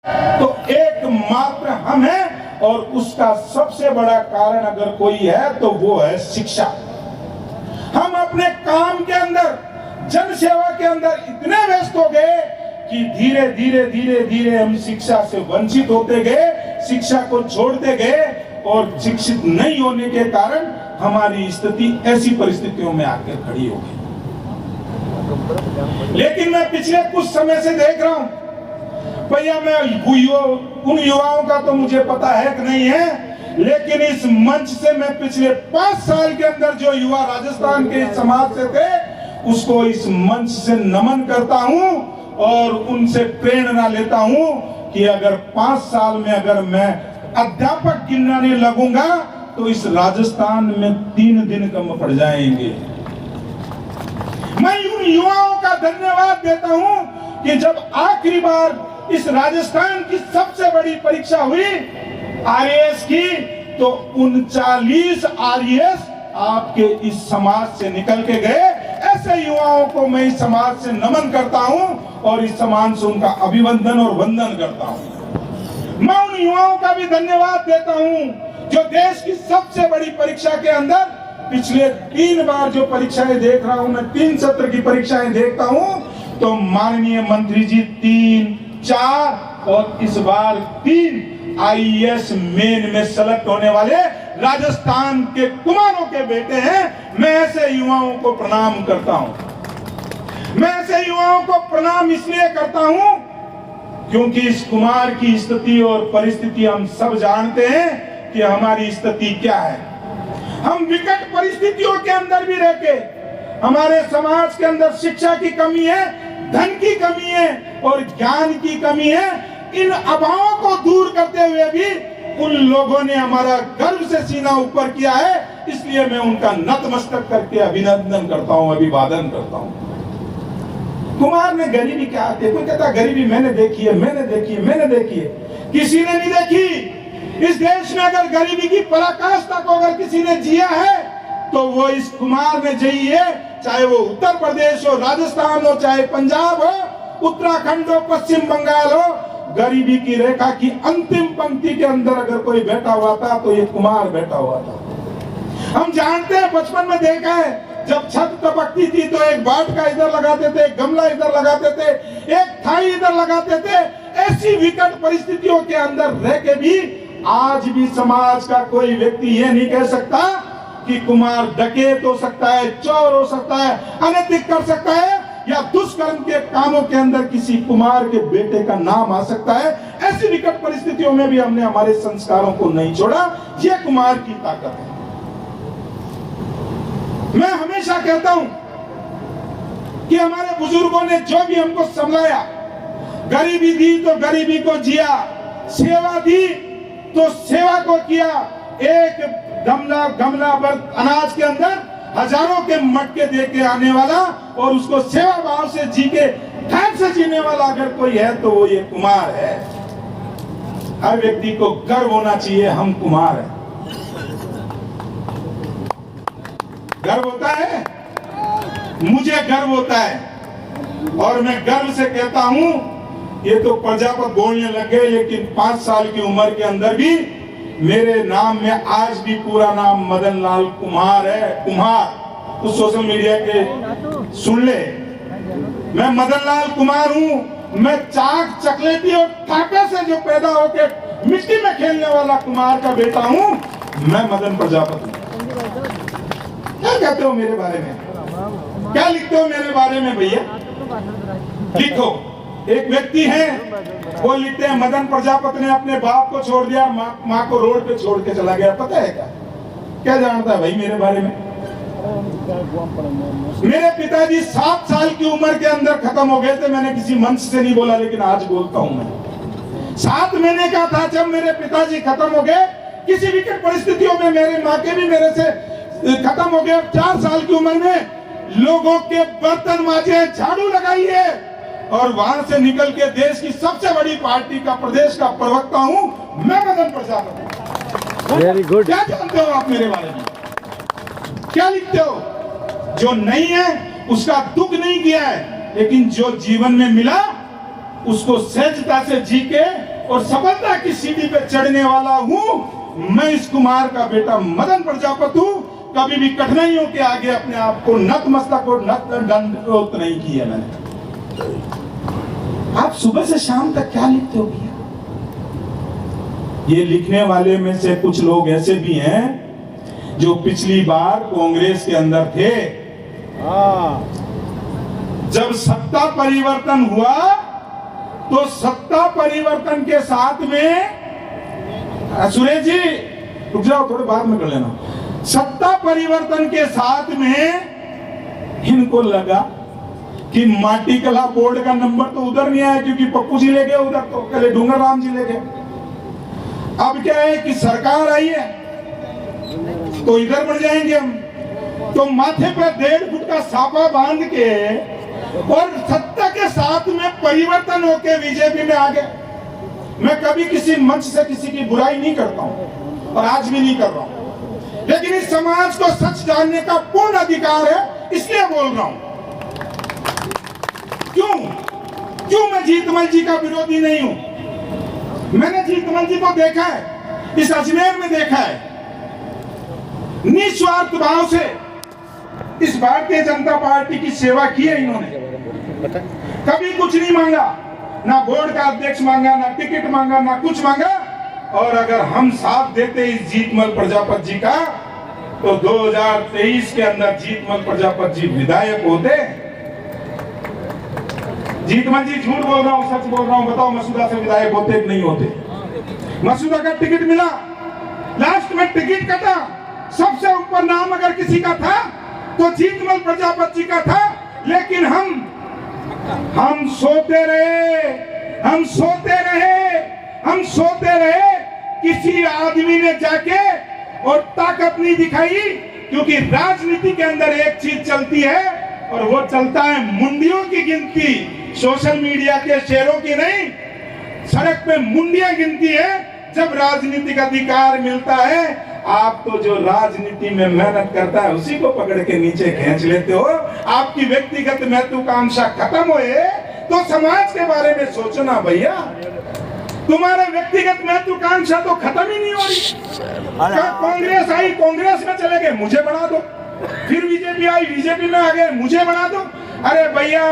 तो एकमात्र हम हैं, और उसका सबसे बड़ा कारण अगर कोई है तो वो है शिक्षा। हम अपने काम के अंदर, जन सेवा के अंदर इतने व्यस्त हो गए कि धीरे धीरे धीरे धीरे हम शिक्षा से वंचित होते गए, शिक्षा को छोड़ते गए, और शिक्षित नहीं होने के कारण हमारी स्थिति ऐसी परिस्थितियों में आकर खड़ी हो गई। लेकिन मैं पिछले कुछ समय से देख रहा हूं, भैया मैं उन युवाओं का तो मुझे पता है कि नहीं है, लेकिन इस मंच से मैं पिछले 5 साल के अंदर जो युवा राजस्थान के समाज से थे, उसको इस मंच से नमन करता हूं और उनसे प्रेरणा लेता हूं कि अगर 5 साल में अगर मैं अध्यापक गिनने लगूंगा तो इस राजस्थान में 3 दिन कम पड़ जाएंगे। मैं उन युवाओं का धन्यवाद देता हूं कि जब आखिरी बार इस राजस्थान की सबसे बड़ी परीक्षा हुई आरएएस की, तो 39 आरएएस आपके इस समाज से निकल के गए। ऐसे युवाओं को मैं इस समाज से नमन करता हूं और इस समाज से उनका अभिवंदन और वंदन करता हूं। मैं उन युवाओं का भी धन्यवाद देता हूं जो देश की सबसे बड़ी परीक्षा के अंदर पिछले 3 बार जो परीक्षाएं देख रहा हूं, मैं 3 सत्र की परीक्षाएं देखता हूं, तो माननीय मंत्री जी 3, 4 और इस बार 3 आईएएस मेन में सेलेक्ट होने वाले राजस्थान के कुमारों के बेटे हैं। मैं ऐसे युवाओं को प्रणाम करता हूं। मैं ऐसे युवाओं को प्रणाम इसलिए करता हूं क्योंकि इस कुमार की स्थिति और परिस्थिति हम सब जानते हैं कि हमारी स्थिति क्या है। हम विकट परिस्थितियों के अंदर भी रहके, हमारे समाज के अंदर शिक्षा की कमी है, धन की कमी है और ज्ञान की कमी है। इन अभावों को दूर करते हुए भी उन लोगों ने हमारा गर्व से सीना ऊपर किया है, इसलिए मैं उनका नतमस्तक करके अभिनंदन करता हूं, अभिवादन करता हूं। कुमार ने गरीबी क्या आती है? कोई कहता गरीबी मैंने देखी है, मैंने देखी है, मैंने देखी है। किसी ने नहीं देखी। इस देश में अगर गरीबी की पराकाष्ठा को अगर किसी ने जिया है तो वो इस कुमार ने जी है। चाहे वो उत्तर प्रदेश हो, राजस्थान हो, चाहे पंजाब हो, उत्तराखंड हो, पश्चिम बंगाल हो, गरीबी की रेखा की अंतिम पंक्ति के अंदर अगर कोई बैठा हुआ था तो ये कुमार बैठा हुआ था। हम जानते हैं, बचपन में देखा है, जब छत टपकती थी तो एक बाटका इधर लगाते थे, एक गमला इधर लगाते थे, एक थाई इधर लगाते थे। ऐसी विकट परिस्थितियों के अंदर रह के भी आज भी समाज का कोई व्यक्ति ये नहीं कह सकता कि कुमार डकैत हो सकता है, चोर हो सकता है, अनैतिक कर सकता है या दुष्कर्म के कामों के अंदर किसी कुमार के बेटे का नाम आ सकता है। ऐसी विकट परिस्थितियों में भी हमने हमारे संस्कारों को नहीं छोड़ा। ये कुमार की ताकत है। मैं हमेशा कहता हूं कि हमारे बुजुर्गों ने जो भी हमको संभलाया, गरीबी दी तो गरीबी को जिया, सेवा दी तो सेवा को किया। एक गमला भर अनाज के अंदर हजारों के मटके दे के आने वाला और उसको सेवा भाव से जी के ढंग से जीने वाला अगर कोई है तो वो ये कुमार है। हर व्यक्ति को गर्व होना चाहिए, हम कुमार हैं। गर्व होता है, मुझे गर्व होता है और मैं गर्व से कहता हूं, ये तो प्रजापत बोलने लग गए, लेकिन 5 साल की उम्र के अंदर भी मेरे नाम में आज भी पूरा नाम मदन लाल कुमार है। कुमार तो सोशल मीडिया के सुन ले, मैं मदन लाल कुमार हूं। मैं चाक चकलेटी और ठाके से जो पैदा होकर मिट्टी में खेलने वाला कुमार का बेटा हूं। मैं मदन प्रजापति हूं। क्या कहते हो मेरे बारे में? क्या लिखते हो मेरे बारे में भैया? लिखो। एक व्यक्ति है, वो लिखते हैं मदन प्रजापति ने अपने बाप को छोड़ दिया, माँ को रोड पे छोड़ के चला गया। पता है क्या? क्या जानता है भाई मेरे बारे में? मेरे पिताजी 7 साल की उम्र के अंदर खत्म हो गए थे। मैंने किसी मंच से नहीं बोला, लेकिन आज बोलता हूं मैं। 7 महीने का था जब मेरे पिताजी खत्म हो गए। किसी विकट परिस्थितियों में मेरे माँ के भी मेरे से खत्म हो गए। 4 साल की उम्र में लोगों के बर्तन मांजे, झाड़ू लगाइए और वहां से निकल के देश की सबसे बड़ी पार्टी का प्रदेश का प्रवक्ता हूं मैं, मदन प्रजापति। Very good. क्या जानते हो आप मेरे बारे में? क्या लिखते हो? जो नहीं है उसका दुख नहीं किया है, लेकिन जो जीवन में मिला उसको सहजता से जी के और सफलता की सीढ़ी पे चढ़ने वाला हूं। मैं इस कुमार का बेटा मदन प्रजापति हूं। कभी भी कठिनाइयों के आगे अपने आप को नतमस्तक और नतदंड नहीं किया मैंने। आप सुबह से शाम तक क्या लिखते हो भैया? ये लिखने वाले में से कुछ लोग ऐसे भी हैं जो पिछली बार कांग्रेस के अंदर थे। जब सत्ता परिवर्तन हुआ तो सत्ता परिवर्तन के साथ में, सुरेश जी रुक जाओ, थोड़े बाद में कर लेना। सत्ता परिवर्तन के साथ में इनको लगा कि माटी कला बोर्ड का नंबर तो उधर नहीं आया क्योंकि पप्पू जी ले गए उधर, तो पहले डूंगर राम जी ले गए। अब क्या है कि सरकार आई है तो इधर बढ़ जाएंगे हम। तो माथे पर 1.5 फुट का साफा बांध के और सत्ता के साथ में परिवर्तन होके बीजेपी में आ गए। मैं कभी किसी मंच से किसी की बुराई नहीं करता हूं और आज भी नहीं कर रहा हूं, लेकिन इस समाज को सच जानने का पूर्ण अधिकार है, इसलिए बोल रहा हूं। क्यों मैं जीतमल जी का विरोधी नहीं हूं? मैंने जीतमल जी को देखा है, इस अजमेर में देखा है, निस्वार्थ भाव से इस भारतीय जनता पार्टी की सेवा की है इन्होंने। कभी कुछ नहीं मांगा, ना बोर्ड का अध्यक्ष मांगा, ना टिकट मांगा, ना कुछ मांगा। और अगर हम साथ देते इस जीतमल प्रजापति जी का तो 2023 के अंदर जीतमल प्रजापति जी विधायक होते। जीतमल जी झूठ बोल रहा हूं सच बोल रहा हूं, बताओ मसूदा से विधायक होते कि नहीं होते? मसूदा का टिकट मिला, लास्ट में टिकट कटा, सबसे ऊपर नाम अगर किसी का था तो जीतमल प्रजापति जी का था। लेकिन हम सोते रहे। किसी आदमी ने जाके और ताकत नहीं दिखाई, क्योंकि राजनीति के अंदर एक चीज चलती है और वो चलता है मुंडियों की गिनती। सोशल मीडिया के शेयरों की नहीं, सड़क पे मुंडियां गिनती है। जब राजनीतिक अधिकार मिलता है, आप तो जो राजनीति में मेहनत करता है उसी को पकड़ के नीचे खींच लेते हो। आपकी व्यक्तिगत महत्वाकांक्षा खत्म होए तो समाज के बारे में सोचना भैया। तुम्हारा व्यक्तिगत महत्वाकांक्षा तो खत्म ही नहीं हो रही। कांग्रेस आई, कांग्रेस में चले गए, मुझे बना दो। फिर बीजेपी आई, बीजेपी में आ गए, मुझे बना दो। अरे भैया,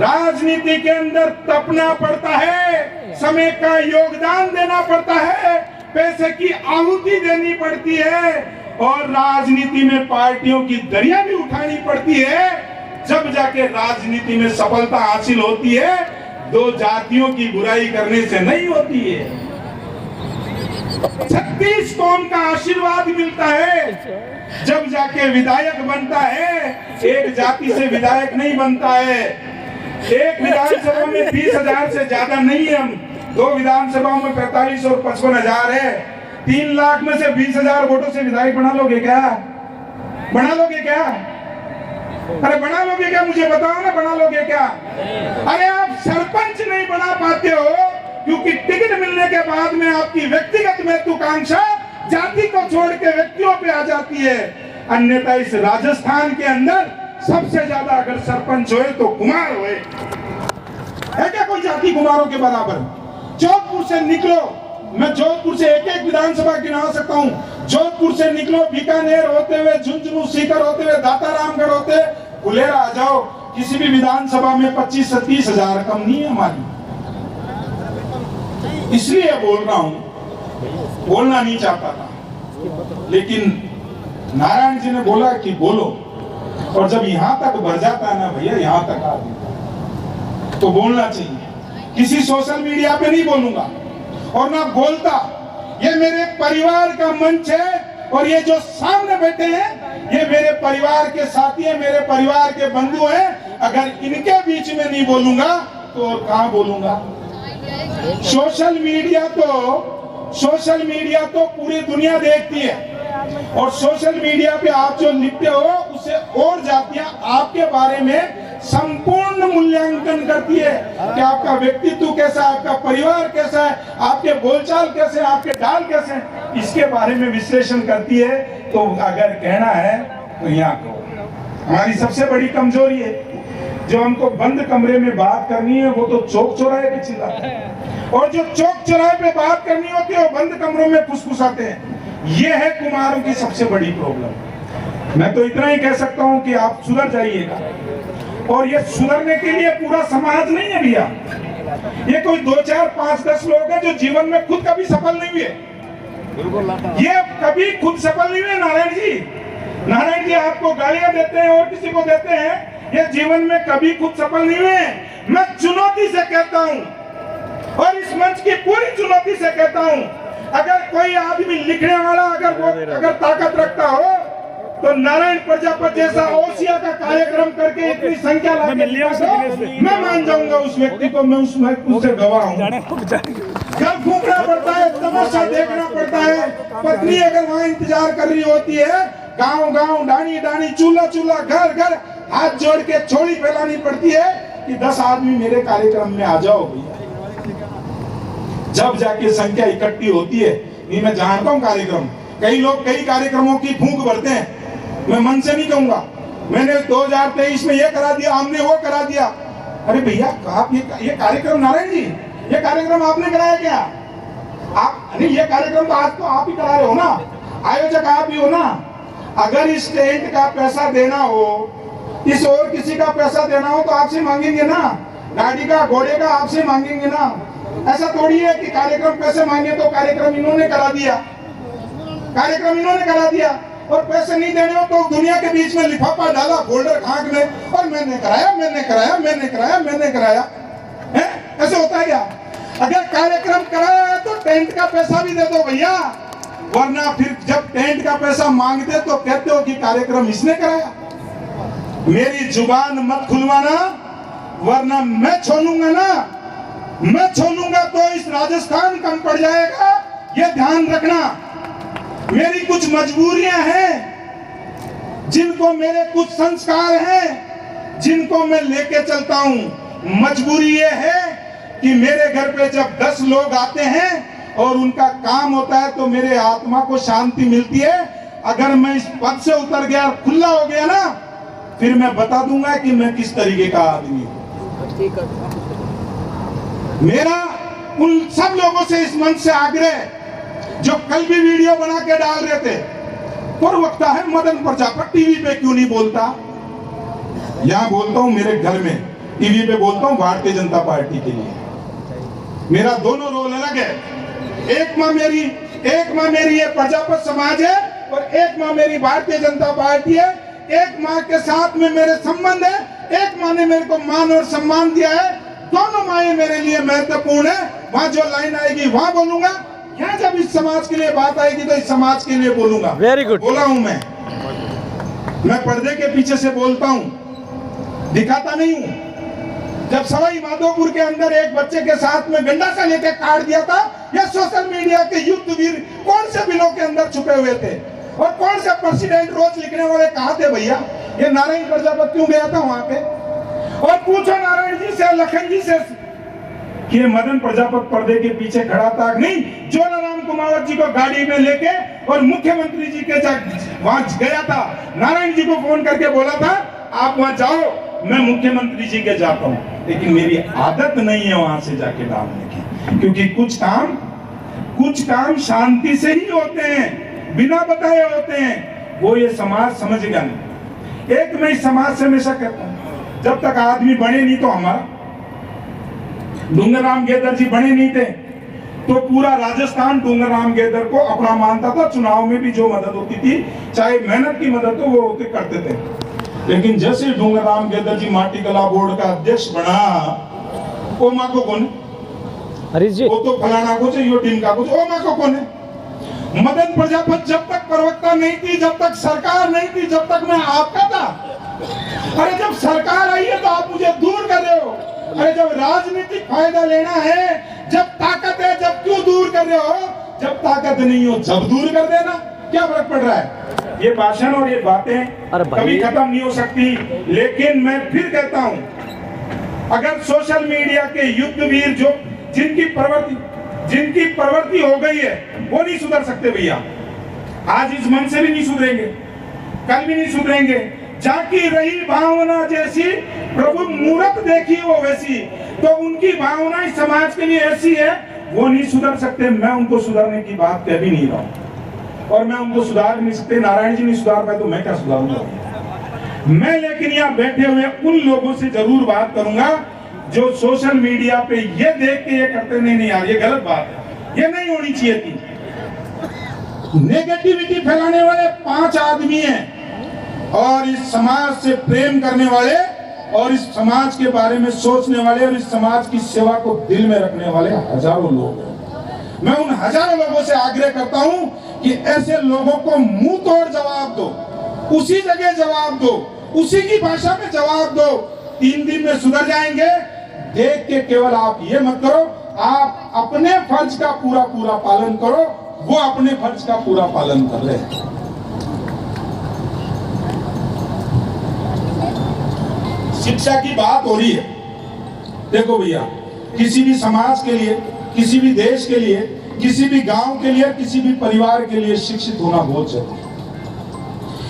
राजनीति के अंदर तपना पड़ता है, समय का योगदान देना पड़ता है, पैसे की आहुति देनी पड़ती है और राजनीति में पार्टियों की दरिया भी उठानी पड़ती है। जब जाके राजनीति में सफलता हासिल होती है। दो जातियों की बुराई करने से नहीं होती है। 36 कौम का आशीर्वाद मिलता है जब जाके विधायक बनता है। एक जाति से विधायक नहीं बनता है। एक विधानसभा में 20,000 से ज्यादा नहीं है। हम 2 विधानसभाओं में 45 और 55,000 है। 3 लाख में से 20,000 वोटों से विधायक बना लोगे क्या? बना लोगे क्या? अरे बना लोगे क्या? मुझे बताओ ना, बना लोगे क्या? अरे आप सरपंच नहीं बना पाते हो क्योंकि टिकट मिलने के बाद में आपकी व्यक्तिगत महत्वाकांक्षा जाति को छोड़ के व्यक्तियों पे आ जाती है। अन्यथा इस राजस्थान के अंदर सबसे ज्यादा अगर सरपंच हुए तो कुमार हुए। है क्या कोई जाति कुमारों के बराबर? जोधपुर से निकलो, मैं जोधपुर से एक विधानसभा गिना सकता हूँ। जोधपुर से निकलो, बीकानेर होते हुए, झुंझुनू, सीकर होते हुए, दातारामगढ़ होते फुलेरा आ जाओ, किसी भी विधानसभा में 25 से 30,000 कम नहीं है हमारी। इसलिए बोल रहा हूं, बोलना नहीं चाहता था, लेकिन नारायण जी ने बोला कि बोलो, और जब यहां तक बढ़ जाता है ना भैया, यहां तक आ गया तो बोलना चाहिए। किसी सोशल मीडिया पे नहीं बोलूंगा और ना बोलता। ये मेरे परिवार का मंच है और ये जो सामने बैठे हैं ये मेरे परिवार के साथी हैं, मेरे परिवार के बंधु हैं। अगर इनके बीच में नहीं बोलूंगा तो और कहां बोलूंगा? सोशल मीडिया तो पूरी दुनिया देखती है और सोशल मीडिया पे आप जो लिखते हो उससे और जातियां आपके बारे में संपूर्ण मूल्यांकन करती है कि आपका व्यक्तित्व कैसा है, आपका परिवार कैसा है, आपके बोलचाल कैसे, आपके ढाल कैसे, इसके बारे में विश्लेषण करती है। तो अगर कहना है तो यहाँ को हमारी सबसे बड़ी कमजोरी है, जो हमको बंद कमरे में बात करनी है वो तो चौक चौराहे पे चिल्लाते हैं और जो चौक चौराहे पे बात करनी होती है वो बंद कमरों में फुसफुसाते हैं। ये है कुमारों की सबसे बड़ी प्रॉब्लम। मैं तो इतना ही कह सकता हूं कि आप सुधर जाइएगा, और ये सुधरने के लिए पूरा समाज नहीं है भैया। ये कोई 2, 4, 5, 10 लोग हैं जो जीवन में खुद कभी सफल नहीं हुए। ये कभी खुद सफल नहीं हुए। नारायण जी आपको गालियां देते हैं और किसी को देते हैं, ये जीवन में कभी खुद सफल नहीं हुए। मैं चुनौती से कहता हूं, और इस मंच की पूरी चुनौती से कहता हूं, अगर कोई आदमी लिखने वाला अगर ताकत रखता हो तो नारायण प्रजापति जैसा ओसिया का कार्यक्रम करके इतनी संख्या लाके मैं मान जाऊंगा उस व्यक्ति को। मैं उससे गवाह हूं। घर फूकना पड़ता है, तमाशा देखना पड़ता है। पत्नी अगर वहां इंतजार कर रही होती है, गांव गांव, डाणी डाणी, चूल्हा चूल्हा, घर घर हाथ जोड़ के छोड़ी फैलानी पड़ती है कि 10 आदमी मेरे कार्यक्रम में आ जाओ भैया। जब जाके संख्या इकट्ठी होती है। नहीं, मैं जानता हूं कार्यक्रम, कई लोग कई कार्यक्रमों की फूंक भरते हैं, मैं मन से नहीं कहूंगा। मैंने 2023 में ये करा दिया, हमने वो करा दिया। अरे भैया, आप ये कार्यक्रम, नारायण जी ये कार्यक्रम आपने कराया क्या? आप नहीं, ये कार्यक्रम तो आज तो आप ही करा रहे हो ना, आयोजक आप ही हो ना। अगर इस टेंट का पैसा देना हो, इस और किसी का पैसा देना हो तो आपसे मांगेंगे ना, गाड़ी का, घोड़े का आपसे मांगेंगे ना। ऐसा थोड़ी है कि कार्यक्रम पैसे मांगे तो कार्यक्रम इन्होंने करा दिया, और पैसे नहीं देने हो तो दुनिया के बीच में लिफाफा डाला फोल्डर खाक में, और मैंने कराया है। ऐसे होता है क्या? अगर कार्यक्रम कराया है तो टेंट का पैसा भी दे दो भैया, वरना फिर जब टेंट का पैसा मांगते तो कहते हो कि कार्यक्रम इसने कराया। मेरी जुबान मत खुलवाना, वरना मैं छोड़ूंगा ना, मैं छोड़ूंगा तो इस राजस्थान कम पड़ जाएगा, ये ध्यान रखना। मेरी कुछ मजबूरियां हैं, जिनको मेरे कुछ संस्कार हैं, जिनको मैं लेके चलता हूं। मजबूरी ये है कि मेरे घर पे जब 10 लोग आते हैं और उनका काम होता है तो मेरे आत्मा को शांति मिलती है। अगर मैं इस पद से उतर गया, खुला हो गया ना, फिर मैं बता दूंगा कि मैं किस तरीके का आदमी हूं। मेरा उन सब लोगों से इस मंच से आग्रह, जो कल भी वीडियो बना के डाल रहे थे, प्रवक्ता है मदन प्रजापति, टीवी पे क्यों नहीं बोलता? यहां बोलता हूं, मेरे घर में टीवी पे बोलता हूं भारतीय जनता पार्टी के लिए। मेरा दोनों रोल अलग है। एक माँ मेरी ये प्रजापति समाज है, और एक माँ मेरी भारतीय जनता पार्टी है। एक माँ के साथ में मेरे संबंध है, एक माँ ने मेरे को मान और सम्मान दिया है। दोनों माएं मेरे लिए महत्वपूर्ण है। वहां जो लाइन आएगी वहां बोलूंगा, यहाँ जब इस समाज के लिए बात आएगी तो इस समाज के लिए बोलूंगा। Very good. बोला हूं मैं पर्दे के पीछे से बोलता हूं, दिखाता नहीं हूं। जब सवाई माधोपुर के अंदर एक बच्चे के साथ में गंडासा लेके काट दिया था, ये सोशल मीडिया के युद्ध वीर कौन से बिलों के अंदर छुपे हुए थे, और कौन से प्रेसिडेंट रोज लिखने वाले कहाँ थे भैया? ये नारायण प्रजापति क्यों गया था वहां पे? और पूछो नारायण जी से, लखन जी से कि मदन प्रजापति पर्दे के पीछे खड़ा था नहीं? जोलाराम कुमावत जी को गाड़ी में लेके और मुख्यमंत्री जी के वहां गया था, नारायण जी को फोन करके बोला था आप वहां जाओ, मैं मुख्यमंत्री जी के जाता हूं। लेकिन मेरी आदत नहीं है वहां से जाके डालने की, क्योंकि कुछ काम शांति से ही होते हैं, बिना बताए होते हैं। वो ये समाज समझ गया नहीं। एक मैं इस समाज से हमेशा कहता हूं, जब तक आदमी बने नहीं, तो हमारा डूंगरराम गेदर जी बने नहीं थे तो पूरा राजस्थान डूंगरराम गेदर को अपना मानता था। चुनाव में भी जो मदद होती थी, चाहे मेहनत की मदद तो वो होते करते थे। लेकिन जैसे डूंगरराम गेदर जी माटी कला बोर्ड का अध्यक्ष बना, वो माँ को कौन है? वो तो फलाना कुछ है, यो टीम का कुछ, वो माँ को कौन है? मदन प्रजापति जब तक प्रवक्ता नहीं थी, जब तक सरकार नहीं थी, जब तक मैं आपका था। अरे जब सरकार आई है तो आप मुझे दूर कर रहे हो। अरे जब राजनीतिक फायदा लेना है, जब ताकत है, जब क्यों दूर कर रहे हो? जब ताकत नहीं हो जब दूर कर देना, क्या फर्क पड़ रहा है? ये भाषण और ये बातें कभी खत्म नहीं हो सकती। लेकिन मैं फिर कहता हूं, अगर सोशल मीडिया के युद्ध वीर जो जिनकी प्रवृत्ति हो गई है, वो नहीं सुधर सकते भैया। आज इस मन से भी नहीं सुधरेंगे, कल भी नहीं सुधरेंगे। जाकी रही भावना जैसी, प्रभु मूरत देखी वो वैसी। तो उनकी भावनाएं समाज के लिए ऐसी है, वो नहीं सुधर सकते। मैं उनको सुधरने की बात कह भी नहीं रहा हूं, और मैं उनको सुधार नहीं सकते। नारायण जी नहीं सुधार पाए तो मैं क्या सुधारूंगा मैं। लेकिन यहाँ बैठे हुए उन लोगों से जरूर बात करूंगा जो सोशल मीडिया पे ये देख के ये करते नहीं यार ये गलत बात है, ये नहीं होनी चाहिए थी। नेगेटिविटी फैलाने वाले 5 आदमी हैं, और इस समाज से प्रेम करने वाले, और इस समाज के बारे में सोचने वाले, और इस समाज की सेवा को दिल में रखने वाले हजारों लोग हैं। मैं उन हजारों लोगों से आग्रह करता हूं कि ऐसे लोगों को मुंह तोड़ जवाब दो, उसी जगह जवाब दो, उसी की भाषा में जवाब दो। 3 दिन में सुधर जाएंगे। देख के केवल आप ये मत करो, आप अपने फर्ज का पूरा पालन करो, वो अपने फर्ज का पूरा पालन कर ले। शिक्षा की बात हो रही है। देखो भैया, किसी भी समाज के लिए, किसी भी देश के लिए, किसी भी गांव के लिए, किसी भी परिवार के लिए शिक्षित होना बहुत जरूरी है।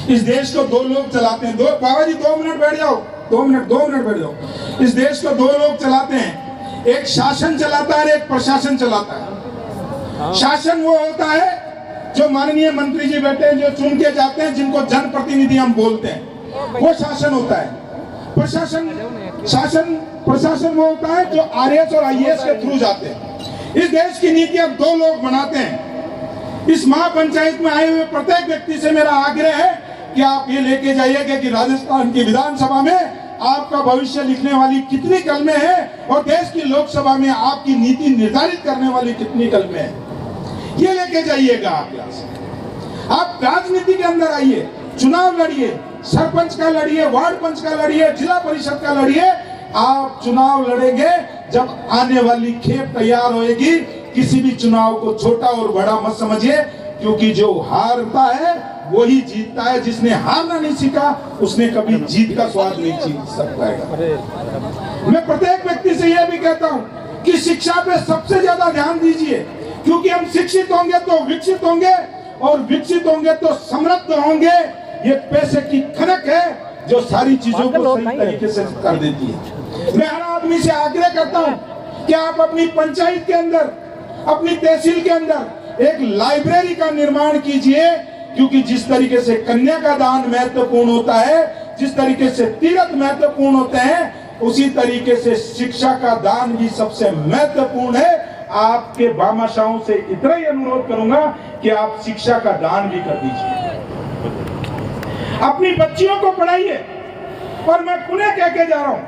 इस देश को 2 लोग चलाते हैं। बाबा जी 2 मिनट बैठ जाओ, 2 मिनट बैठ जाओ। इस देश को 2 लोग चलाते हैं, एक शासन चलाता है, एक प्रशासन चलाता है। शासन वो होता है जो माननीय मंत्री जी बैठे हैं, जो चुन के जाते हैं, जिनको जनप्रतिनिधि हम बोलते हैं, वो शासन होता है। प्रशासन वो होता है जो आरएएस और आईएएस के थ्रू जाते हैं। इस देश की नीतियां 2 लोग बनाते हैं। इस महापंचायत में आए हुए प्रत्येक व्यक्ति से मेरा आग्रह है कि आप ये लेके जाइएगा कि राजस्थान की विधानसभा में आपका भविष्य लिखने वाली कितनी कलमें हैं, और देश की लोकसभा में आपकी नीति निर्धारित करने वाली कितनी कलमें हैं, ये लेके जाइएगा। आप यहाँ से आप राजनीति के अंदर आइए, चुनाव लड़िए, सरपंच का लड़िए, वार्ड पंच का लड़िए, जिला परिषद का लड़िए। आप चुनाव लड़ेंगे जब आने वाली खेप तैयार होएगी। किसी भी चुनाव को छोटा और बड़ा मत समझिए, क्योंकि जो हारता है वही जीतता है। जिसने हारना नहीं सीखा उसने कभी जीत का स्वाद नहीं सीख सकता है। मैं प्रत्येक व्यक्ति से यह भी कहता हूँ कि शिक्षा पे सबसे ज्यादा ध्यान दीजिए, क्योंकि हम शिक्षित होंगे तो विकसित होंगे, और विकसित होंगे तो समृद्ध होंगे। ये पैसे की खनक है जो सारी चीजों को सही तरीके से कर देती है। मैं हर आदमी से आग्रह करता हूँ कि आप अपनी पंचायत के अंदर, अपनी तहसील के अंदर एक लाइब्रेरी का निर्माण कीजिए, क्योंकि जिस तरीके से कन्या का दान महत्वपूर्ण होता है, जिस तरीके से तीर्थ महत्वपूर्ण होते हैं, उसी तरीके से शिक्षा का दान भी सबसे महत्वपूर्ण है। आपके भामाशाहों से इतना ही अनुरोध करूंगा कि आप शिक्षा का दान भी कर दीजिए, अपनी बच्चियों को पढ़ाइए। और मैं पुनः कह के जा रहा हूं,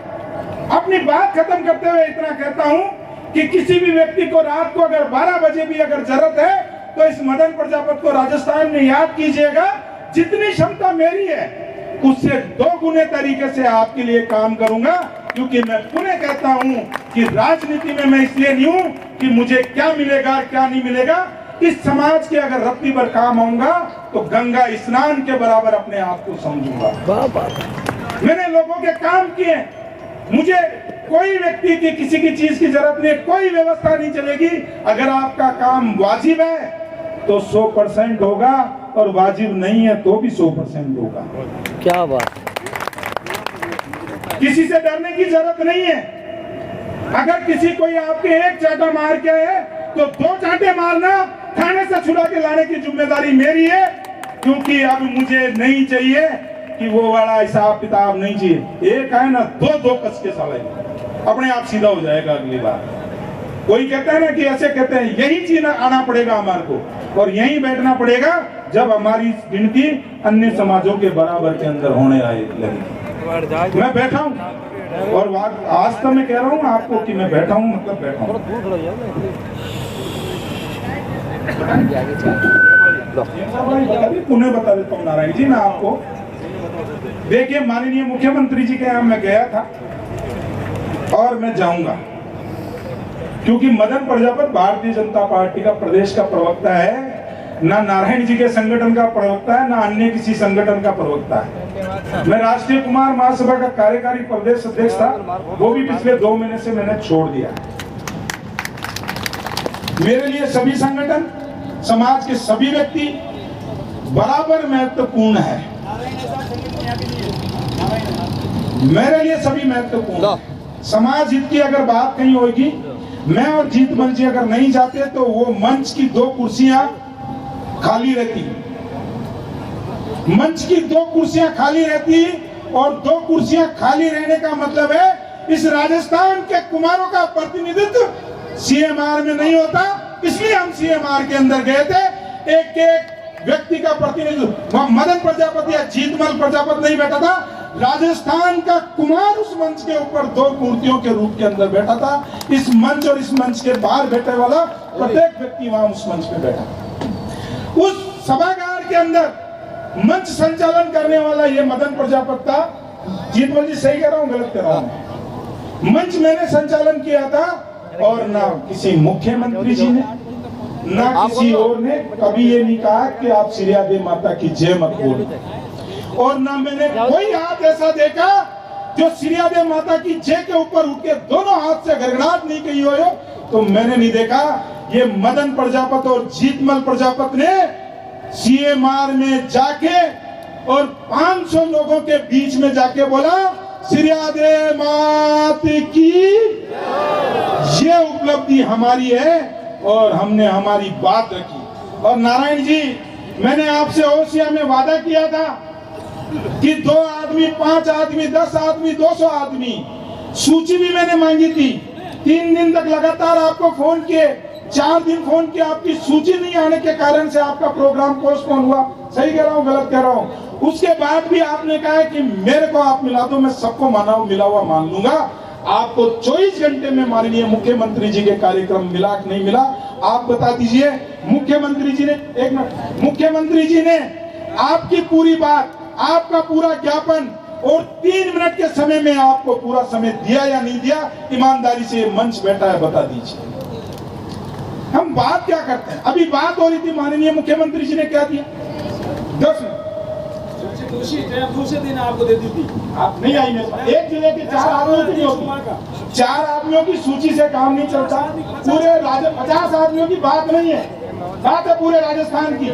अपनी बात खत्म करते हुए इतना कहता हूं कि किसी भी व्यक्ति को रात को अगर 12 बजे भी अगर जरूरत है तो इस मदन प्रजापति को राजस्थान में याद कीजिएगा। जितनी क्षमता मेरी है उससे 2 गुने तरीके से आपके लिए काम करूंगा, क्योंकि मैं पुनः कहता हूं कि राजनीति में मैं इसलिए नहीं हूं कि मुझे क्या मिलेगा क्या नहीं मिलेगा। इस समाज के अगर रत्ती पर काम आऊंगा तो गंगा स्नान के बराबर अपने आप को समझूंगा। मैंने लोगों के काम किए, मुझे कोई व्यक्ति की किसी की चीज की जरूरत नहीं, कोई व्यवस्था नहीं चलेगी। अगर आपका काम वाजिब है तो 100% होगा, और वाजिब नहीं है तो भी 100% होगा। क्या बात, किसी से डरने की जरूरत नहीं है। अगर किसी कोई आपके एक चांटा मार के है तो 2 चांटे मारना, थाने से छुड़ा के लाने की जिम्मेदारी मेरी है, क्योंकि अब मुझे नहीं चाहिए कि वो वाला हिसाब किताब नहीं चाहिए। एक है ना, 2 कस के साले, अपने आप सीधा हो जाएगा अगली बार। कोई कहता है ना कि ऐसे कहते हैं, यही चीज आना पड़ेगा हमारे को, और यहीं बैठना पड़ेगा जब हमारी गिनती अन्य समाजों के बराबर के अंदर होने आए लगी। मैं बैठा हूँ, और आज तो मैं कह रहा हूँ आपको कि मैं बैठा हूँ, मतलब बैठा हूँ। पुनः बता देता हूँ नारायण जी मैं आपको। देखिए, माननीय मुख्यमंत्री जी के यहाँ मैं गया था, और मैं जाऊंगा, क्योंकि मदन प्रजापति भारतीय जनता पार्टी का प्रदेश का प्रवक्ता है, ना नारायण जी के संगठन का प्रवक्ता है, ना अन्य किसी संगठन का प्रवक्ता है। मैं राष्ट्रीय कुमार महासभा का कार्यकारी प्रदेश अध्यक्ष था, वो भी पिछले 2 महीने से मैंने छोड़ दिया। मेरे लिए सभी संगठन, समाज के सभी व्यक्ति बराबर महत्वपूर्ण है। मेरे लिए सभी महत्वपूर्ण है। समाज हित की अगर बात कहीं होगी, मैं और जीतमल जी अगर नहीं जाते तो वो मंच की 2 कुर्सियां खाली रहती, मंच की 2 कुर्सियां खाली रहती, और 2 कुर्सियां खाली रहने का मतलब है इस राजस्थान के कुमारों का प्रतिनिधित्व सीएमआर में नहीं होता। इसलिए हम सीएमआर के अंदर गए थे। एक एक व्यक्ति का प्रतिनिधित्व, मदन प्रजापति या जीतमल प्रजापति नहीं बैठा था, राजस्थान का कुमार उस मंच के ऊपर 2 मूर्तियों के रूप के अंदर बैठा था। इस मंच और इस मंच के बाहर बैठे वाला प्रत्येक व्यक्ति वहां उस मंच पे बैठा। उस सभागार के अंदर मंच संचालन करने वाला ये मदन प्रजापति था। जीतमल जी सही कह रहा हूँ गलत कह रहा हूँ? मंच मैंने संचालन किया था, और ना किसी मुख्यमंत्री जी ने ना किसी और ने कभी ये नहीं कहा कि आप श्रीया देवी माता की जय मत बोलो, और ना मैंने कोई हाथ ऐसा देखा जो श्रीया देवी माता की जय के ऊपर उठ के दोनों हाथ से गड़गड़ाहट नहीं कही हो, तो मैंने नहीं देखा। ये मदन प्रजापति और जीतमल प्रजापति ने सीएमआर में जाके और 500 लोगों के बीच में जाके बोला श्रीया देवी माता की ये उपलब्धि हमारी है, और हमने हमारी बात रखी। और नारायण जी, मैंने आपसे ओसिया में वादा किया था कि 2 आदमी, 5 आदमी, 10 आदमी, 200 आदमी, सूची भी मैंने मांगी थी। 3 दिन तक लगातार आपको फोन किए, 4 दिन फोन किया, आपकी सूची नहीं आने के कारण से आपका प्रोग्राम पोस्टपोन हुआ। सही कह रहा हूँ गलत कह रहा हूँ? उसके बाद भी आपने कहा कि मेरे को आप मिला दो, मैं सबको मिला हुआ मान लूंगा। आपको 24 घंटे में माननीय मुख्यमंत्री जी के कार्यक्रम मिला कि नहीं मिला, आप बता दीजिए। मुख्यमंत्री जी ने, एक मिनट, मुख्यमंत्री जी ने आपकी पूरी बात, आपका पूरा ज्ञापन और 3 मिनट के समय में आपको पूरा समय दिया या नहीं दिया? ईमानदारी से मंच बैठा है, बता दीजिए। हम बात क्या करते हैं? अभी बात हो रही थी, माननीय मुख्यमंत्री जी ने क्या दिया? 10 मिनट दूसरे दिन आपको दे दी थी, आप नहीं आई मेरे पास। एक जिले के 4 आदमियों की नहीं होती, 4 आदमियों की सूची से काम नहीं चलता। पूरे 50 आदमियों की बात नहीं है, बात है पूरे राजस्थान की।